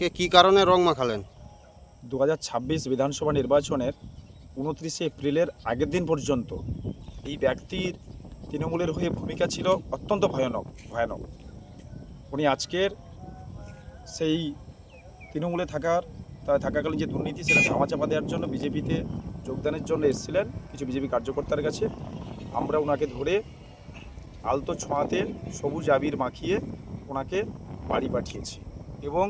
আজকে কি কারণে রং মাখালেন? 2026 বিধানসভা নির্বাচনের 29 এপ্রিলের আগের দিন পর্যন্ত এই ব্যক্তির তৃণমূলের হয়ে ভূমিকা ছিল অত্যন্ত ভয়ানক। উনি আজকের সেই তৃণমূলে থাকাকালীন যে দুর্নীতি সেটা ধামাচাপা দেওয়ার জন্য বিজেপিতে যোগদানের জন্য এসেছিলেন কিছু বিজেপি কার্যকর্তার কাছে। আমরা ওনাকে ধরে আলতো ছোঁয়াতে সবুজ আবির মাখিয়ে ওনাকে বাড়ি পাঠিয়েছি এবং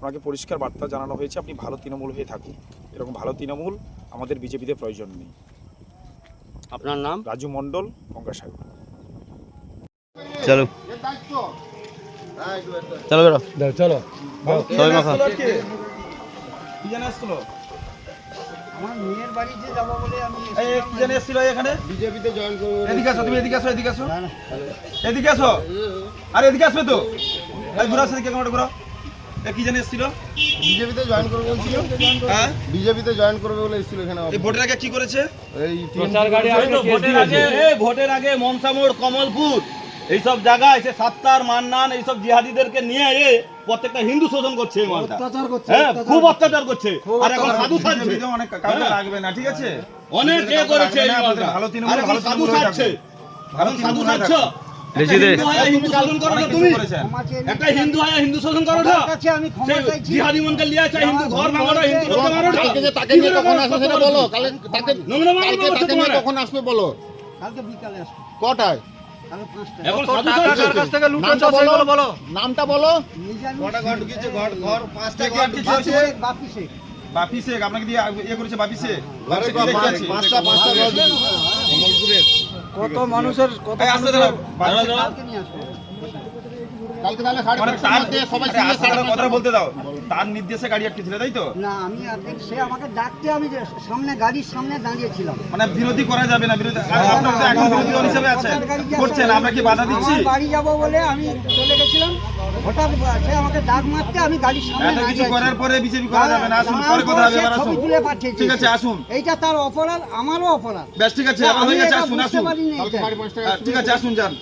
ওনাকে পরিষ্কার বার্তা জানানো হয়েছে, আপনি ভালো তৃণমূল হয়ে থাকুন। এরকম ভালো তৃণমূল আমাদের বিজেপিতে প্রয়োজন নেই। আপনার নাম? রাজু মণ্ডল, গঙ্গাসাগর। চলো চলো বেরো চলো সবাই মাখা। কি জানে আসলো? আমার মেয়ের বাড়িতে যাব বলে আমি কি জানে এসেছিল এখানে? বিজেপিতে জয়েন করব। এদিকে আসো, তুমি এদিকে আসো, এদিকে আসো, এদিকে আসো। আরে এদিকে আসবে তো, এই ঘোরা সেদিকে কেমন ঘোরা। কি জানে এসেছিল? বিজেপিতে জয়েন করবে বলছিল। হ্যাঁ, বিজেপিতে জয়েন করবে বলে এসেছিল এখানে। এই ভোটের আগে কি করেছে? এই প্রচার গাড়ি আসলো ভোটের আগে মনসামোড়, কমলপুর এইসব জায়গায় এসে সাত্তার, মান্নান এইসব জিহাদিদেরকে নিয়ে প্রত্যেকটা হিন্দু শোষণ করছে। অত্যাচার করছে, হ্যাঁ, খুব অত্যাচার করছে। আর এখন সাধু সাজছে, ভিডিও অনেক কাউকে লাগবে না, ঠিক আছে? অনেক এ করেছে এই মালটা। ভালো তৃণমূল, আর এখন ভালো সাধু তৃণমূল হয়ে সাজছে, থাকবে। ভালো এখন সাধু তৃণমূল হয়ে সাজছ। থাকবে। হিন্দু শোষণ করো না তুমি, একটা হিন্দু হয় হিন্দু শোষণ করো না। আমি ক্ষমা চাইছি। জিহাদি মনকে লিয়ে আসা হিন্দু ঘর ভাঙানো, হিন্দু লোককে মারো না। তাকে নিয়ে কখন আসবে সেটা বলো। তাকে নোংরা মারো কালকে বলছো তাকে তোমরা। নিয়ে কখন আসবে বলো। কালকে বিকালে আসবো, কটায়? কালকে 5টায়। এখন সাধু সাজছে। নামটা বলো, নামটা বলো। মিজানুর কে কে আটকে বাপি ছিল? শেখ, বাপি শেখ। বাপি শেখ আপনাকে দিয়ে ইয়ে করেছে। বাপি শেখ ঘরে কি দেখে আছে? পাঁচটা কমলপুরের কত মানুষের কত এই আসতে দাঁড়াও। কালকে নিয়ে আসবো। কালকে তাহলে সাড়ে মানে পাঁচটার তার মধ্যে সবাই আরে আসতে দাঁড়াও, কথাটা বলতে দাও। তার নির্দেশে গাড়ি আটকে ছিল, তাই তো? না আমি সে আমাকে ডাকতে, আমি যে সামনে গাড়ির সামনে দাঁড়িয়েছিলাম। মানে বিরোধী করা যাবে না, বিরোধী আপনারা তো এখন বিরোধী দল হিসেবে আছেন, করছেন, আমরা কি বাধা দিচ্ছি? আমার বাড়ি যাব বলে আমি চলে গেছিলাম, হঠাৎ সে আমাকে ডাক মারতে আমি গাড়ির সামনে এত কিছু দাঁড়িয়ে করার আছি। পরে বিজেপি করা যাবে না। আসুন, পরে কথা হবে, এবার সে আসুন। ছবি তুলে পাঠিয়েছে। ঠিক আছে, আসুন। এইটা তার অপরাধ, আমারও অপরাধ। বেশ, ঠিক আছে, আবার আমি হয়ে গেছে, এটা আসুন বুঝতে আসুন। পারিনি এটা। সাড়ে পাঁচটায় ঠিক আছে, আসুন, যান।